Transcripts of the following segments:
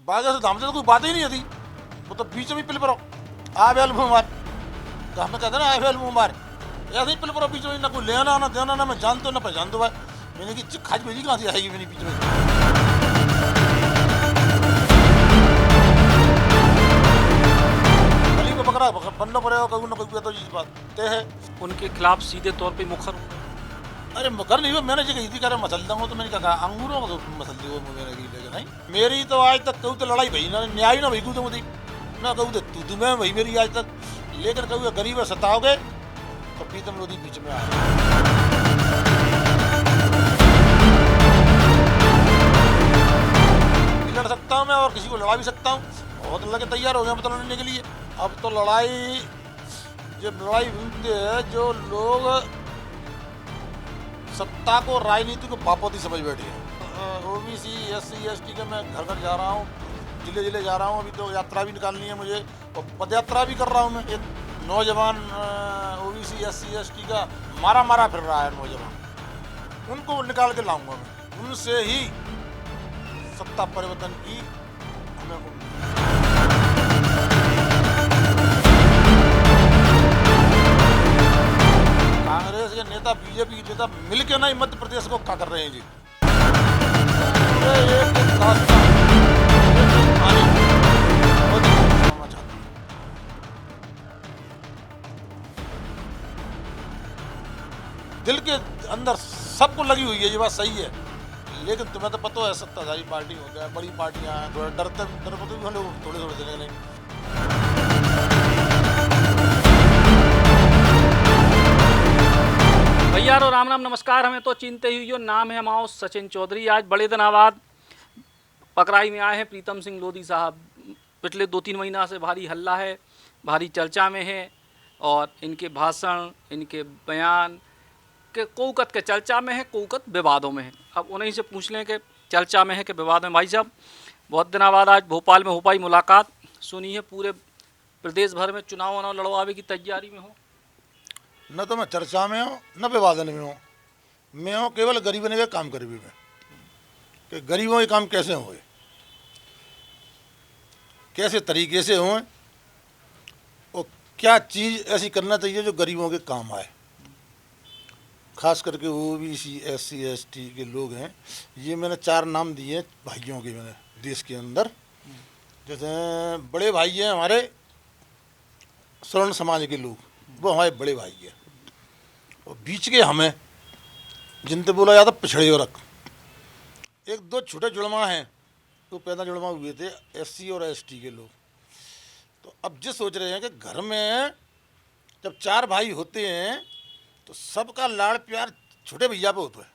बाजा से धाम से तो कोई बात ही नहीं होती, वो तो बीच में पिल पड़ो आ बेल मुँह मार, तो हमें कहते ना आ बेल मुँह मार, ऐसे ही पिल पड़ो बीच में, ना कोई लेना ना देना, ना मैं जानता ना पहचान दो भाई, मैंने की खाज भेजी कहाँ से आएगी मेरी बीच में। गली को पकड़ा बनना पड़ेगा कभी ना कभी, तो ये बात तय है। उनके खिलाफ सीधे तौर पे मुखर हो गए। अरे मकर नहीं हुआ, मैंने जो कही थी कह रहे मसल दूंगा, तो मैंने कहा अंगूरों को मसल दी वो मैंने लेकिन नहीं, मेरी तो आज तक कहूँ तो लड़ाई भई ना, न्याय ना भई कहूँ तो मुझे ना कहूँ तो तू मैं भई मेरी आज तक, लेकिन कहूँ गरीब सताओगे तो प्रीतम लोधी बीच में आए। लड़ सकता हूँ मैं और किसी को लड़ा भी सकता हूँ, बहुत लगे तैयार हो गए मतलब लड़ने के लिए। अब तो लड़ाई जब लड़ाई होती है, जो लोग सत्ता को राजनीति को बापोती समझ बैठे हैं, ओबीसी एससी एसटी के मैं घर घर जा रहा हूँ, जिले जिले जा रहा हूँ, अभी तो यात्रा भी निकालनी है मुझे और पद यात्रा भी कर रहा हूँ मैं। एक नौजवान ओबीसी एससी एसटी का मारा फिर रहा है नौजवान, उनको निकाल के लाऊंगा मैं, उनसे ही सत्ता परिवर्तन की हमें उम्मीद है। कांग्रेस के नेता बीजेपी के नेता मिलके नहीं मध्य प्रदेश को क्या कर रहे हैं जी, एक दास्तान, एक कहानी मोदी सुनाना चाहते हैं। दिल के अंदर सबको लगी हुई है, ये बात सही है, लेकिन तुम्हें तो पता है सत्ताधारी पार्टी हो गया, बड़ी पार्टियां हैं, थोड़ा डरते भी हम लोग थोड़े देने नहीं। भैया रो राम राम नमस्कार, हमें तो चिंते ही यो नाम है हमारा सचिन चौधरी। आज बड़े दिन बाद पकराई में आए हैं प्रीतम सिंह लोधी साहब। पिछले 2-3 महीना से भारी हल्ला है, भारी चर्चा में है, और इनके भाषण, इनके बयान के कौकत के चर्चा में है, कौकत विवादों में है। अब उन्हीं से पूछ लें कि चर्चा में है कि विवाद में। भाई साहब, बहुत दिनों बाद आज भोपाल में हो पाई मुलाकात, सुनी है पूरे प्रदेश भर में चुनाव लड़वावे की तैयारी में हो। न तो मैं चर्चा में हूँ न विवादन में हूँ, मैं हूँ केवल गरीबों के काम करीबी में, कि गरीबों के काम कैसे हुए, कैसे तरीके से हुए, और क्या चीज़ ऐसी करना चाहिए जो गरीबों के काम आए। खास करके ओबीसी एससी एसटी के लोग हैं, ये मैंने 4 नाम दिए भाइयों के मैंने देश के अंदर। जैसे बड़े भाई हैं हमारे स्वर्ण समाज के लोग, वो हमारे बड़े भाई हैं, और बीच के हमें जिनसे बोला जाता पिछड़े वर्ग। 1-2 छोटे जुड़वा हैं, तो पैदा जुड़वा हुए थे एससी और एसटी के लोग। तो अब जो सोच रहे हैं कि घर में जब 4 भाई होते हैं तो सबका लाड़ प्यार छोटे भैया पे होता है,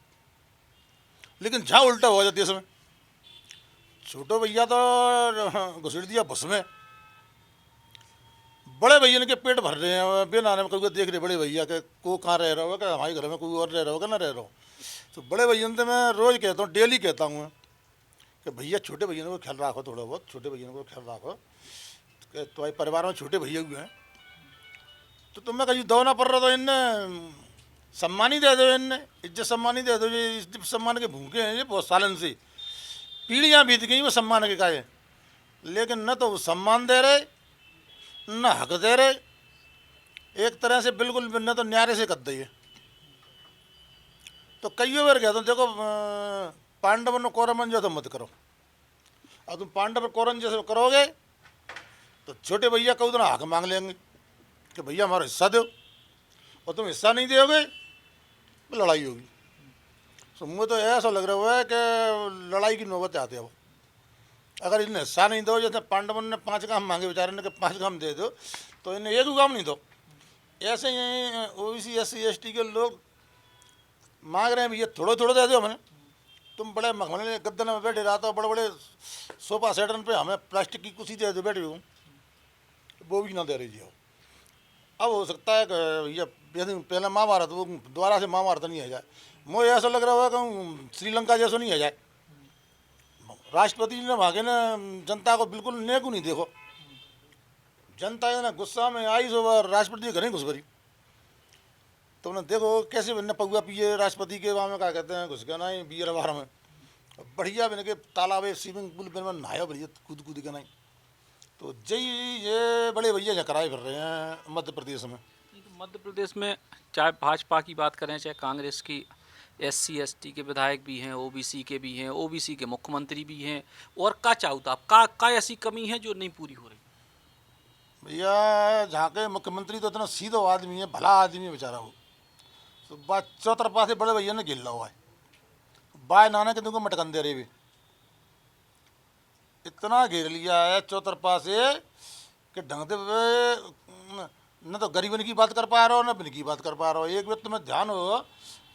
लेकिन जहाँ उल्टा हो जाती है इसमें, छोटे भैया तो घुसेड़ दिया बस में, बड़े भैया के पेट भर रहे हैं बिना आने में, कभी देख रहे बड़े भैया के को कहाँ रह रहा होगा, हमारे घर में कोई और रह रहा होगा ना रह रहा हो। तो बड़े भैया से मैं रोज़ कहता हूँ, डेली कहता हूँ कि भैया छोटे भैया को ख्याल रखो, थोड़ा बहुत छोटे भैया को ख्याल रखो, कि तुम्हारे परिवार में छोटे भैया हुए हैं तो तुम्हें कहीं दो ना पड़ रहा, तो इनने सम्मान ही दे दो, इनने इज्जत सम्मान ही दे दो। ये इज्जत सम्मान के भूखे हैं ये बहुत सालन से, पीढ़ियाँ बीत गई वो सम्मान के काहे, लेकिन न तो वो सम्मान दे रहे न हक दे रहे, एक तरह से बिल्कुल न तो न्यारे से कर दिए। तो कई बार कहता हूँ देखो, पांडव ने कौरवन जैसा मत करो, अब तुम पांडव कौरवन जैसे करोगे तो छोटे भैया कभी ना हक मांग लेंगे कि भैया हमारा हिस्सा दो, और तुम हिस्सा नहीं दोगे तो लड़ाई होगी। तो मुझे तो ऐसा लग रहा है कि लड़ाई की नौबत आती है। वो अगर इन्हें हिस्सा नहीं दो, जैसे पांडवन ने 5 काम मांगे बेचारे ने कि 5 काम दे दो, तो इन्हें 1 काम नहीं दो। ऐसे ही ओबीसी एससी एसटी के लोग मांग रहे हैं भैया थोड़ा थोड़ा दे दो हमें, तुम बड़े मखमले गद्दन में बैठे रहते हो, बड़े बड़े सोफा सेटन पे हमें प्लास्टिक की कुर्सी दे दो बैठे हो, वो भी ना दे रही जी। अब हो सकता है कि भैया पहले महाभारत वो दोबारा से महाभारत नहीं आ जाए, मुझे ऐसा लग रहा है कि श्रीलंका जैसा नहीं आ जाए। राष्ट्रपति जी ने भागे ना जनता को बिल्कुल नेकू नहीं देखो, जनता है ना गुस्सा में आई सो राष्ट्रपति के घर ही घुस गई। तो उन्हें देखो कैसे पौआ पिए राष्ट्रपति के वहाँ में क्या कहते हैं घुस गया ना बियर बार में, बढ़िया मैंने के तालाब है स्विमिंग पूल में नहाया बढ़िया कूद कूद के नहीं। तो जय ये बड़े भैया यहाँ कराए फिर रहे हैं मध्य प्रदेश में। मध्य प्रदेश में चाहे भाजपा की बात करें चाहे कांग्रेस की, SC ST के विधायक भी हैं, OBC के भी हैं, OBC के मुख्यमंत्री भी हैं, और का चाहूँ आप का ऐसी कमी है जो नहीं पूरी हो रही? भैया जहाँ के मुख्यमंत्री तो इतना सीधा आदमी है, भला आदमी है बेचारा वो। तो बात चौतरफा से बड़े भैया ने गिर हुआ है, बाय नाना के तुमको मटकन दे रहे भी इतना घेर लिया है चौतरफा से कि ढंग से न तो गरीबन की बात कर पा रहा हो न बिन की बात कर पा रहा हो। एक व्यक्ति में ध्यान हो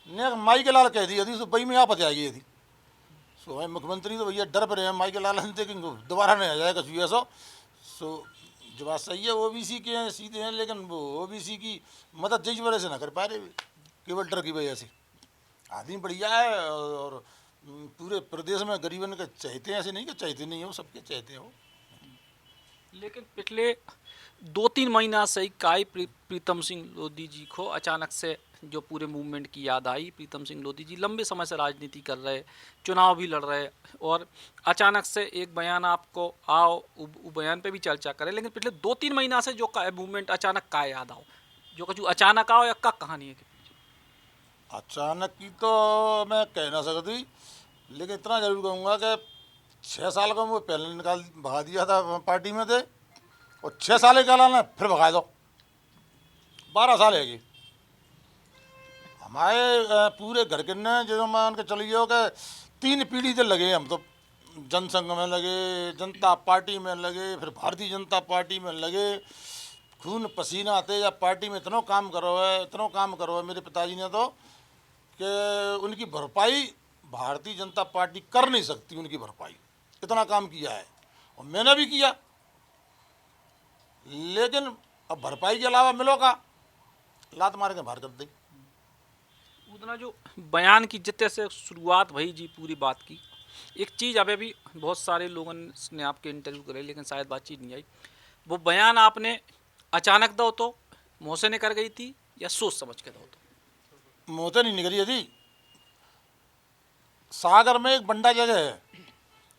ने माई के लाल कह दी यदि सो बई में आप जाएगी यदि सो भाई मुख्यमंत्री तो भैया डर पर है माई के लाल देखेंगे दोबारा नहीं आ जाएगा कुछ ऐसा। सो जो बात सही है OBC के हैं सीधे हैं, लेकिन वो OBC की मदद जिस वजह से ना कर पा रहे केवल डर की वजह से। आदमी बढ़िया है और पूरे प्रदेश में गरीबन के चाहते हैं, ऐसे नहीं कि चाहते नहीं हो, सबके चाहते हो। लेकिन पिछले 2-3 महीना से ही काय प्रीतम सिंह लोधी जी को अचानक से जो पूरे मूवमेंट की याद आई। प्रीतम सिंह लोधी जी लंबे समय से राजनीति कर रहे, चुनाव भी लड़ रहे, और अचानक से एक बयान आपको आओ बयान पे भी चर्चा करें, लेकिन पिछले 2-3 महीना से जो मूवमेंट अचानक का याद आओ, जो कुछ अचानक आओ या का कहानी है कि अचानक की तो मैं कह ना सकती, लेकिन इतना जरूर कहूँगा कि 6 साल का वो पहले निकाल भगा दिया था पार्टी में थे, और 6 साल के अलावा फिर भगा दो 12 साल है कि हमारे पूरे घर के ने जो मान के चलिए हो कि 3 पीढ़ी से लगे हम तो जनसंघ में लगे, जनता पार्टी में लगे, फिर भारतीय जनता पार्टी में लगे, खून पसीना आते या पार्टी में इतना काम करो है मेरे पिताजी ने तो कि उनकी भरपाई भारतीय जनता पार्टी कर नहीं सकती, उनकी भरपाई इतना काम किया है और मैंने भी किया। लेकिन अब भरपाई के अलावा मिलो का लात मार के बाहर कर दी। उतना जो बयान की जितने से शुरुआत भई जी पूरी बात की, एक चीज़ अभी भी बहुत सारे लोगों ने आपके इंटरव्यू करे लेकिन शायद बातचीत नहीं आई, वो बयान आपने अचानक दो तो मुँह से निकल गई थी या सोच समझ के दो तो? मुँह से नहीं निकली थी। सागर में एक बंडा जगह है,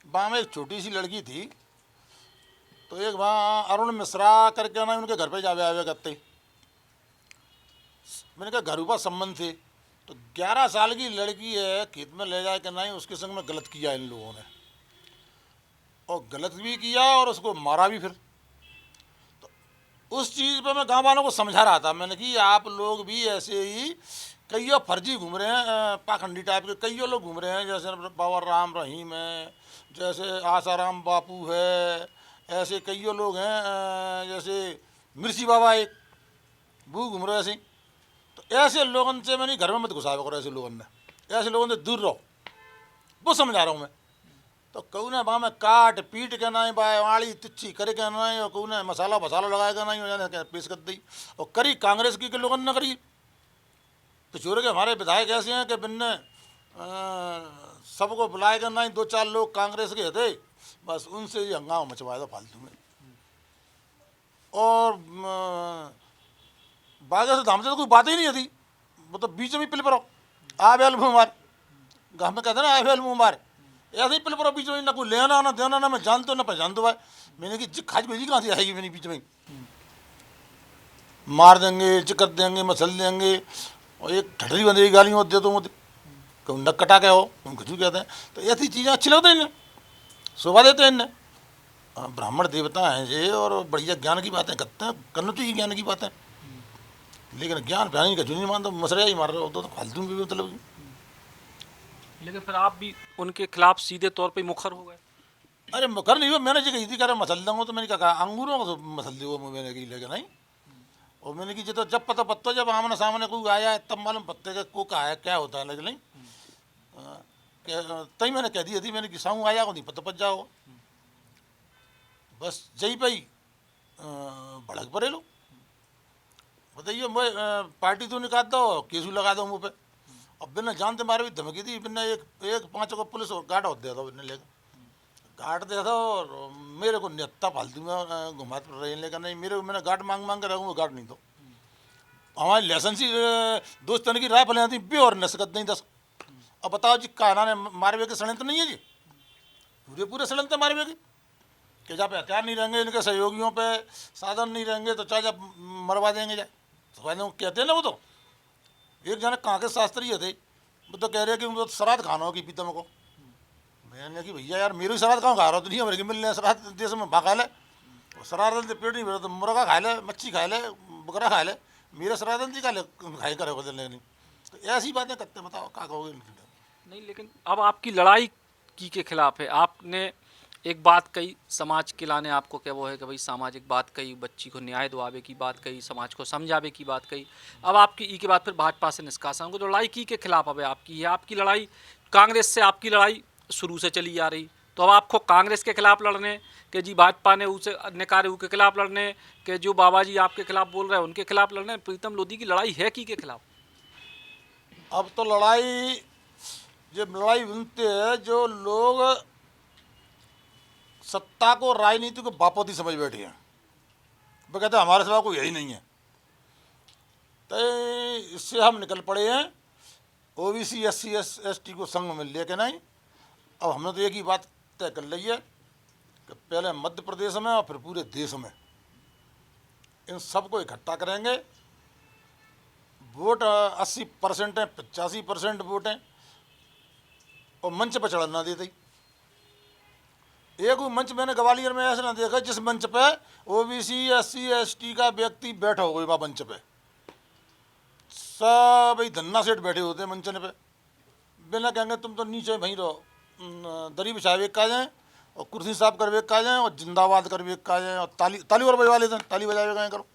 वहाँ में एक छोटी सी लड़की थी, तो एक वहाँ अरुण मिश्रा करके ना उनके घर पे जावे आवे करते, मैंने कहा घर ऊपर संबंध थे, तो 11 साल की लड़की है खेत में ले जाए कि नहीं, उसके संग में गलत किया इन लोगों ने, और गलत भी किया और उसको मारा भी। फिर तो उस चीज़ पे मैं गांव वालों को समझा रहा था, मैंने कि आप लोग भी ऐसे ही कई फर्जी घूम रहे हैं, पाखंडी टाइप के कई लोग घूम रहे हैं, जैसे बाबा राम रहीम है, जैसे आसाराम बापू है, ऐसे कई लोग हैं, जैसे मिर्ची बाबा एक वो घूम रहे ऐसे। तो ऐसे लोगों से मैंने घर में मत घुसावे करो, ऐसे लोगों से दूर रहो, वो समझा रहा हूँ मैं। तो कहूँ ना वहाँ में काट पीट के नहीं बाय वाली तिच्छी करे के नहीं, और कहूँ ना मसाला लगाएगा नहीं, हो जाने पेश कर दी। और करी कांग्रेस की लोगों ने करी, पिछोरे के हमारे विधायक ऐसे हैं कि बिन्ने सबको बुलाएगा नहीं, 2-4 लोग कांग्रेस के थे बस उनसे ही हंगामा मचवाया था फालतू में। और बाजा से धाम से तो कोई बात ही नहीं थी, वो तो बीच में पिल पड़ो आ बेल मुँह मार, गाँव में कहते ना आ बेल मुँह मार, ऐसे ही पिल पड़ो बीच में, ना कोई लेना ना देना, ना मैं जानता हूँ ना पहचान दो भाई। मैंने कि खाज भेजी कहाँ से आएगी मेरी बीच में, मार देंगे चिकट देंगे मसल देंगे, और एक ठटरी बंदेगी गाली मत दे तो मुझे कहूँ नक कटा के हो तुम कुछ कहते हैं। तो ऐसी चीज़ें अच्छी लगती हैं इन्हें, शोभा देते हैं इन्हें। ब्राह्मण देवता हैं ये, और बढ़िया ज्ञान की बातें करते हैं, करना चाहिए ज्ञान की बातें, लेकिन ज्ञान प्यानी का नहीं मानता, मसरा ही मार रहे हो तो फालतू में भी मतलब। लेकिन फिर आप भी उनके खिलाफ सीधे तौर पे मुखर हो गए? अरे मुखर नहीं हुआ, मैंने जो कही थी कह मसल दूँगा, तो मैंने कहा अंगूरों को मसल दो मैंने कही, लेकिन नहीं। और मैंने की तो जब पता पत्ता जब आमने सामने कोई आया है तब मालूम पत्ते का को कहा है क्या होता है, लेकिन नहीं तभी मैंने कह दी थी, मैंने कि साऊँ आया को नहीं पता पच जाओ, बस जही पाई भड़क पड़े लो। बताइए मैं पार्टी तो निकाल दो, केसू लगा दो मुँह पे, अब बिना जानते मारे भी धमकी दी, बिना एक 5 को पुलिस गार्ड होते दो, बिना लेकर गार्ड दे दो, और मेरे को नियत्ता फालतू में घुमाते रहे, लेकिन नहीं मेरे को मैंने गार्ड मांग कर रहूँगा, गार्ड नहीं दो। हमारी लाइसेंस ही दोस्तन की राय फले आती भी और नसकत नहीं 10, अब बताओ जी, कान्हा ने मारवे के षड्यंत्र नहीं है जी, पूरे पूरे षड्यंत्र मारवे के, कि जब हथियार नहीं रहेंगे, इनके सहयोगियों पे साधन नहीं रहेंगे तो चाहे जब मरवा देंगे जाए, तो कहते हैं ना। वो तो एक जने कहाँ के शास्त्री थे, वो तो कह रहे कि वो श्राद्ध खाना होगी पीतम को। मैंने कि भैया यार, मेरे श्राद्ध कहाँ खा रहा हो, तो नहीं हमारे मिल रहे श्राद्ध देश में भा खा ले, श्राद्ध पेट नहीं भरा तो मुर्गा खा ले, मच्छी खा ले, बकरा खा ले, मेरे श्राद्ध जी खा ले, खाई करे बदलने नहीं। तो ऐसी बातें करते, बताओ क्या कहोगे। नहीं, लेकिन अब आपकी लड़ाई की के खिलाफ है। आपने एक बात कही, समाज के लाने आपको क्या वो है कि भाई सामाजिक बात कही, बच्ची को न्याय दिवावे की बात कही, समाज को समझावे की बात कही। अब आपकी ई के बाद फिर भाजपा से निष्कासन को, तो लड़ाई की के खिलाफ अब आपकी है। आपकी लड़ाई कांग्रेस से, आपकी लड़ाई शुरू से चली आ रही, तो अब आपको कांग्रेस के खिलाफ लड़ने के जी, भाजपा ने उसे नकारे के खिलाफ लड़ने के, जो बाबा जी आपके खिलाफ बोल रहे हैं उनके खिलाफ लड़ने, प्रीतम लोधी की लड़ाई है की के खिलाफ। अब तो लड़ाई, जब लड़ाई बनते हैं जो लोग सत्ता को राजनीति को बापोती समझ बैठे हैं, वो कहते हैं हमारे सिवा कोई यही नहीं है। तो इससे हम निकल पड़े हैं ओबीसी SC ST को संग में लेके नहीं। अब हमने तो एक ही बात तय कर ली है कि पहले मध्य प्रदेश में और फिर पूरे देश में इन सबको इकट्ठा करेंगे। वोट 80% है, 85% वोट हैं, और मंच पर चढ़ना देते। एक वो मंच मैंने ग्वालियर में ऐसा ना देखा जिस मंच पे ओबीसी SC ST का व्यक्ति बैठा हो वहाँ मंच पे सब ही धन्ना सेठ बैठे होते हैं मंचने पे, बिना कहेंगे तुम तो नीचे वहीं रहो, दरी बिछावे का जाए और कुर्सी साफ करवे का जाए और जिंदाबाद करवे का जाए और ताली और बजवा लेते हैं, ताली बजावे का करो,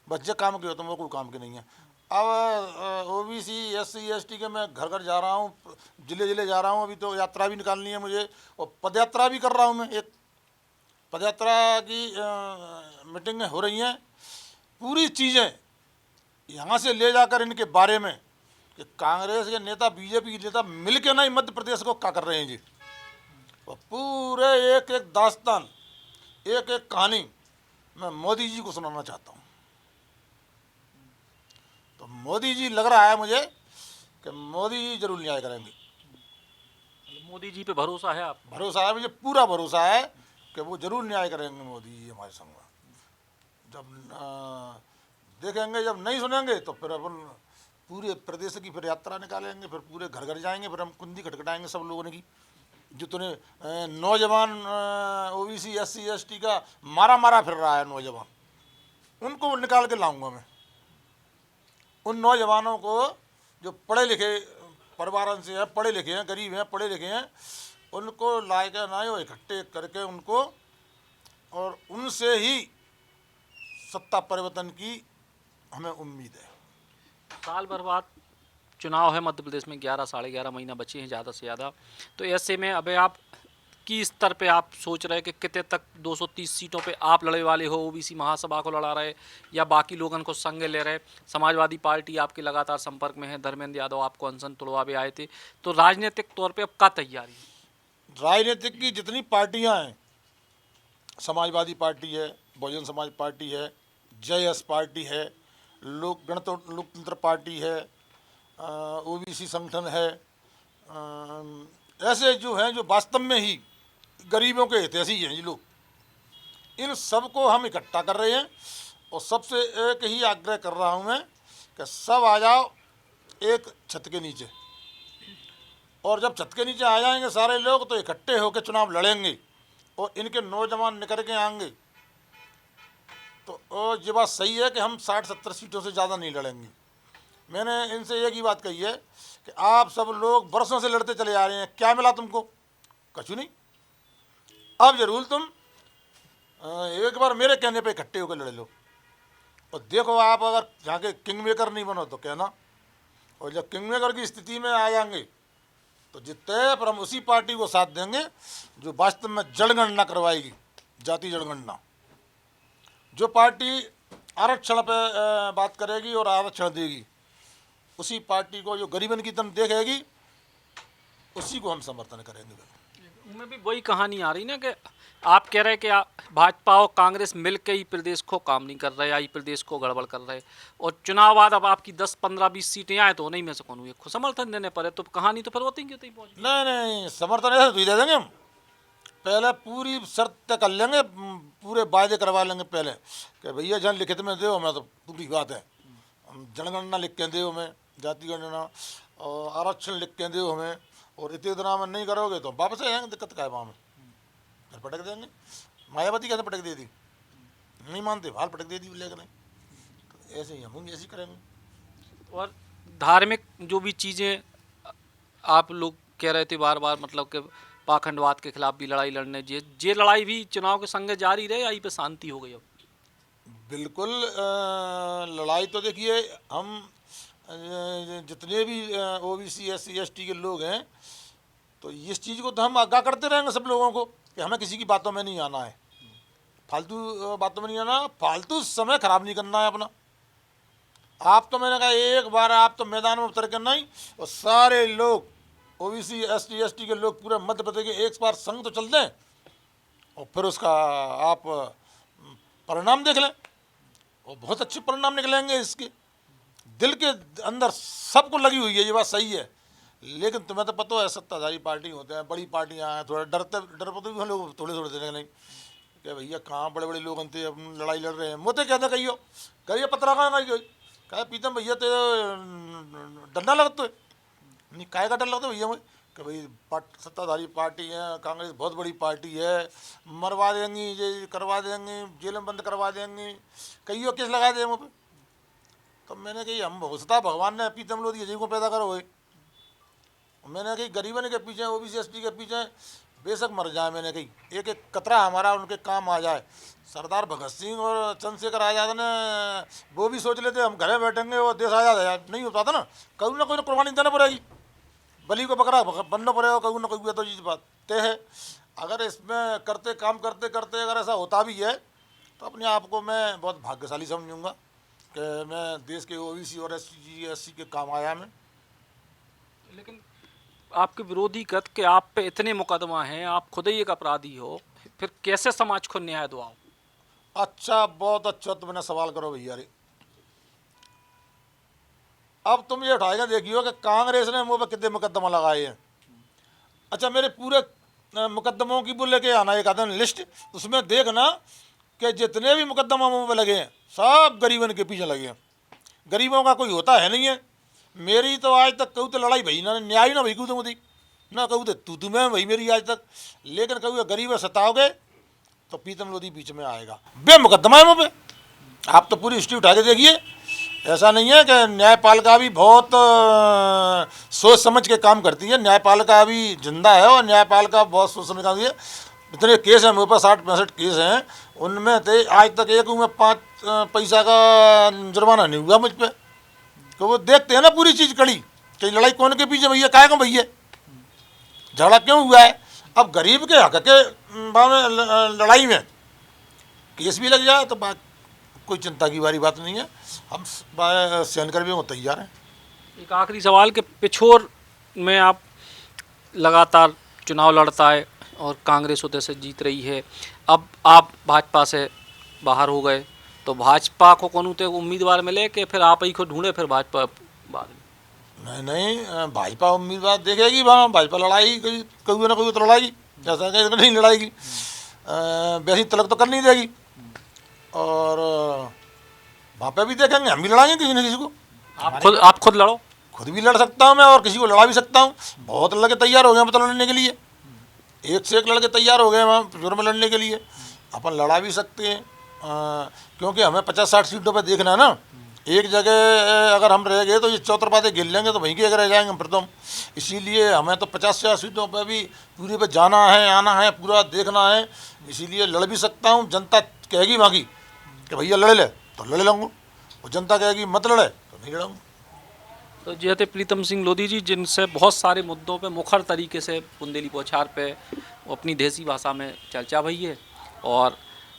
बस ये काम किया, तुम वो कोई काम की नहीं है। अब ओबीसी SC ST के मैं घर घर जा रहा हूँ, जिले जिले जा रहा हूँ, अभी तो यात्रा भी निकालनी है मुझे और पदयात्रा भी कर रहा हूँ मैं। एक पदयात्रा की मीटिंगें हो रही हैं, पूरी चीज़ें यहाँ से ले जाकर इनके बारे में कि कांग्रेस के नेता बीजेपी के नेता मिल के नहीं मध्य प्रदेश को क्या कर रहे हैं जी, और पूरे एक एक दास्तान, एक एक कहानी मैं मोदी जी को सुनाना चाहता हूँ। तो मोदी जी लग रहा है मुझे कि मोदी जी जरूर न्याय करेंगे। मोदी जी पे भरोसा है आप? भरोसा है मुझे, पूरा भरोसा है कि वो जरूर न्याय करेंगे मोदी जी हमारे संग में। जब देखेंगे, जब नहीं सुनेंगे तो फिर अपन पूरे प्रदेश की फिर यात्रा निकालेंगे, फिर पूरे घर घर जाएंगे, फिर हम कुंडी खटखटाएंगे सब लोगों ने की, जितने नौजवान ओबीसी SC ST का मारा फिर रहा है नौजवान, उनको निकाल के लाऊंगा मैं। उन नौजवानों को जो पढ़े लिखे परिवारों से हैं, पढ़े लिखे हैं, गरीब हैं, पढ़े लिखे हैं, उनको लाए के ना हो इकट्ठे करके उनको, और उनसे ही सत्ता परिवर्तन की हमें उम्मीद है। साल भर बाद चुनाव है मध्य प्रदेश में, 11 साढ़े 11 महीना बचे हैं ज़्यादा से ज़्यादा। तो ऐसे में अब आप की स्तर पे आप सोच रहे हैं कि कितने तक 230 सीटों पे आप लड़े वाले हो? ओबीसी महासभा को लड़ा रहे या बाकी लोगों को संग ले रहे? समाजवादी पार्टी आपके लगातार संपर्क में है, धर्मेंद्र यादव आपको अनशन तोड़वावे आए थे, तो राजनीतिक तौर पे अब क्या तैयारी है? राजनीतिक की जितनी पार्टियां हैं, समाजवादी पार्टी है, बहुजन समाज पार्टी है, JS पार्टी है, लोकतंत्र पार्टी है, ओबीसी संगठन है, ऐसे जो हैं जो वास्तव में ही गरीबों के हितैषी हैं ये लोग, इन सबको हम इकट्ठा कर रहे हैं। और सबसे एक ही आग्रह कर रहा हूं मैं कि सब आ जाओ एक छत के नीचे, और जब छत के नीचे आ जाएंगे सारे लोग तो इकट्ठे होकर चुनाव लड़ेंगे और इनके नौजवान निकल के आएंगे। तो ये बात सही है कि हम 60-70 सीटों से ज़्यादा नहीं लड़ेंगे। मैंने इनसे एक ही बात कही है कि आप सब लोग बरसों से लड़ते चले आ रहे हैं, क्या मिला तुमको? कछु नहीं। अब जरूर तुम एक बार मेरे कहने पे इकट्ठे होकर लड़ लो, और देखो आप अगर यहाँ के किंग मेकर नहीं बनो तो कहना, और जब किंग मेकर की स्थिति में आ जाएंगे तो जितने पर हम उसी पार्टी को साथ देंगे जो वास्तव में जनगणना करवाएगी, जाति जनगणना। जो पार्टी आरक्षण पे बात करेगी और आरक्षण देगी, उसी पार्टी को जो गरीबन की तरफ देखेगी, उसी को हम समर्थन करेंगे। उनमें भी वही कहानी आ रही ना कि आप कह रहे हैं कि भाजपा और कांग्रेस मिल के ही प्रदेश को काम नहीं कर रहे, आई प्रदेश को गड़बड़ कर रहे, और चुनाव बाद अब आपकी 10 15 20 सीटें आए तो नहीं में से कौन एक समर्थन देने पर है, तो कहानी तो फिर होती ही होती पहुंच। नहीं नहीं, समर्थन ऐसे तो ही दे देंगे हम। पहले पूरी शर्त तय कर लेंगे, पूरे वायदे करवा लेंगे पहले कि भैया जन लिखित में दो हमें, तो पूरी बात है। हम जनगणना लिख के दो हमें, जाति गणना और आरक्षण लिख के दो हमें, और इतने दिनों में नहीं करोगे तो वापस आ जाएंगे। दिक्कत क्या है वहाँ में, फिर पटक देंगे। मायावती कैसे पटक दे दी, नहीं मानते, भाल पटक दे दी, लेकर नहीं, तो ऐसे ही हम ऐसे ही करेंगे। और धार्मिक जो भी चीज़ें आप लोग कह रहे थे बार बार, मतलब कि पाखंडवाद के खिलाफ भी लड़ाई लड़ने, ये लड़ाई भी चुनाव के संग जारी रहे, आई पे शांति हो गई अब? बिल्कुल लड़ाई तो देखिए, हम जितने भी ओबीसी SC ST के लोग हैं, तो इस चीज़ को तो हम आगाह करते रहेंगे सब लोगों को कि हमें किसी की बातों में नहीं आना है, फालतू बातों में नहीं आना, फालतू समय खराब नहीं करना है अपना। आप तो मैंने कहा एक बार आप तो मैदान में उतर कर नहीं, और सारे लोग ओबीसी SC ST के लोग पूरे मध्य प्रदेश के एक बार संग तो चल दें, और फिर उसका आप परिणाम देख लें, और बहुत अच्छे परिणाम निकलेंगे इसके। दिल के अंदर सबको लगी हुई है ये बात, सही है, लेकिन तुम्हें तो पता है सत्ताधारी पार्टी होते हैं, बड़ी पार्टियां हैं, थोड़ा डरते भी हम लोग थोड़े थोड़े देने नहीं कि भैया कहाँ बड़े बड़े लोग थे, अब लड़ाई लड़ रहे हैं। मुझे कहते कहियो कहिए पत्रकार नहीं कोई कहे पीतम भैया तो डरना लगता है, नहीं काय का डर लगता है भैया मुझे कि भाई सत्ताधारी पार्टी है, कांग्रेस बहुत बड़ी पार्टी है, मरवा देंगी, ये करवा देंगे, जेल में बंद करवा देंगे, कहियो केस लगा देंगे मुझ पर। तो मैंने कही हम होता भगवान ने पीतम लोधी अजीब को पैदा करो हुए, मैंने कही गरीबन के पीछे ओबीसी ST के पीछे बेशक मर जाए, मैंने कही एक एक कतरा हमारा उनके काम आ जाए। सरदार भगत सिंह और चंद्रशेखर आज़ाद ने वो भी सोच लेते हम घरे बैठेंगे और देश आज़ाद है, नहीं होता था ना, कहीं ना कोई कुर्बानी देना पड़ेगी, बलि को बकरा बनना पड़ेगा, कहीं ना कोई तो चीज़ बात तय है। अगर इसमें काम करते करते अगर ऐसा होता भी है तो अपने आप को मैं बहुत भाग्यशाली समझूंगा कि मैं देश के ओबीसी और SC ST के काम आया मैं। लेकिन आपके विरोधी कहते कि आप पे इतने मुकदमा हैं, आप खुद ही एक अपराधी हो, फिर कैसे समाज को न्याय दिलाओ? अच्छा, बहुत अच्छा तुमने सवाल करो भैया रे। अब तुम ये उठाएगा देखियो कि कांग्रेस ने मुझ पर कितने मुकदमा लगाए हैं। अच्छा, मेरे पूरे मुकदमों की वो लेके आना एक आधा लिस्ट, उसमें देखना कि जितने भी मुकदमा मुझ पर लगे हैं सब गरीबन के पीछे लगे हैं। गरीबों का कोई होता है नहीं है। मेरी तो आज तक कहूँ तो लड़ाई भई ना, न्याय ना भई कहूँ तो मुझे ना, कहूँ तो तू मैं भई मेरी आज तक, लेकिन कहूँ गरीब सताओगे तो पीतम लोधी बीच में आएगा, बे मुकदमा है मुझ पे। आप तो पूरी हिस्ट्री उठा के देखिए, ऐसा नहीं है कि न्यायपालिका भी बहुत सोच समझ के काम करती है, न्यायपालिका भी जिंदा है और न्यायपालिका बहुत सोच समझ काम है। इतने केस हैं मेरे पास, 60-65 केस हैं, उनमें से आज तक एक में 5 पैसा का जुर्माना नहीं हुआ मुझ पर। तो वो देखते हैं ना पूरी चीज़ कड़ी कि लड़ाई कौन के पीछे भैया, काय को भैया झगड़ा क्यों हुआ है। अब गरीब के हक के लड़ाई में केस भी लग जाए तो बात कोई चिंता की वाली बात नहीं है, हम सहन कर भी वो तैयार हैं। एक आखिरी सवाल कि पिछोर में आप लगातार चुनाव लड़ता है और कांग्रेस उधर से जीत रही है, अब आप भाजपा से बाहर हो गए, तो भाजपा को कौन तो उम्मीदवार मिले कि फिर आप ही को ढूंढे फिर भाजपा बाद में? नहीं, भाजपा उम्मीदवार देखेगी, वहाँ भाजपा लड़ाई कोई ना कोई तो लड़ाएगी, जैसा कि नहीं लड़ाएगी वैसी तलक तो कर नहीं देगी, और वहाँ पे भी देखेंगे, हम भी लड़ाएंगे किसी न किसी को। आप खुद लड़ो? खुद भी लड़ सकता हूँ मैं और किसी को लड़ा भी सकता हूँ। बहुत लड़के तैयार हो गए मतलब लड़ने के लिए, एक से एक लड़के तैयार हो गए वहाँ जुर्म लड़ने के लिए, अपन लड़ा भी सकते हैं। क्योंकि हमें 50-60 सीटों पर देखना है ना, एक जगह अगर हम रह गए तो ये चौतरफाते गिर लेंगे तो वहीं के अगर रह जाएंगे प्रथम। इसीलिए हमें तो 50-60 सीटों पर भी पूरे पे जाना है, आना है, पूरा देखना है, इसीलिए लड़ भी सकता हूँ। जनता कहेगी वहाँ की कि भैया लड़े ले तो लड़े लूँगा, और जनता कहेगी मत लड़े तो नहीं लड़ूँगा। तो ये थे प्रीतम सिंह लोधी जी, जिनसे बहुत सारे मुद्दों पे मुखर तरीके से बुंदेली बौछार पे अपनी देसी भाषा में चर्चा भई है। और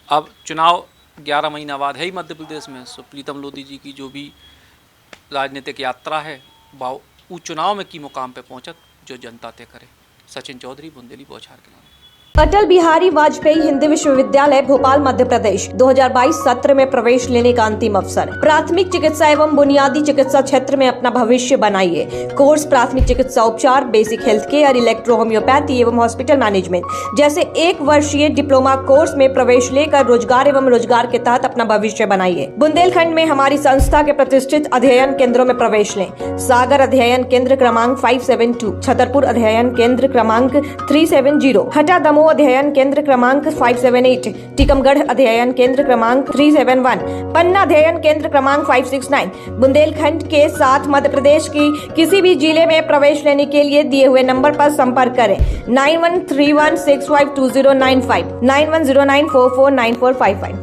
अब चुनाव 11 महीना बाद है ही मध्य प्रदेश में, सो प्रीतम लोधी जी की जो भी राजनीतिक यात्रा है वो चुनाव में की मुकाम पे पहुँचत जो जनता तय करे। सचिन चौधरी, बुंदेली बौछार के नाम। अटल बिहारी वाजपेयी हिंदी विश्वविद्यालय भोपाल मध्य प्रदेश 2022 सत्र में प्रवेश लेने का अंतिम अवसर। प्राथमिक चिकित्सा एवं बुनियादी चिकित्सा क्षेत्र में अपना भविष्य बनाइए। कोर्स प्राथमिक चिकित्सा उपचार, basic health care, electro homeopathy एवं हॉस्पिटल मैनेजमेंट जैसे 1 वर्षीय डिप्लोमा कोर्स में प्रवेश लेकर रोजगार एवं रोजगार के तहत अपना भविष्य बनाइए। बुंदेलखंड में हमारी संस्था के प्रतिष्ठित अध्ययन केंद्रों में प्रवेश लें। सागर अध्ययन केंद्र क्रमांक 572, छतरपुर अध्ययन केंद्र क्रमांक 370, हटा दमोह अध्ययन केंद्र क्रमांक 578, टीकमगढ़ अध्ययन केंद्र क्रमांक 371, पन्ना अध्ययन केंद्र क्रमांक 569। बुंदेलखंड के साथ मध्य प्रदेश की किसी भी जिले में प्रवेश लेने के लिए दिए हुए नंबर पर संपर्क करें 9131652095, 9109449455।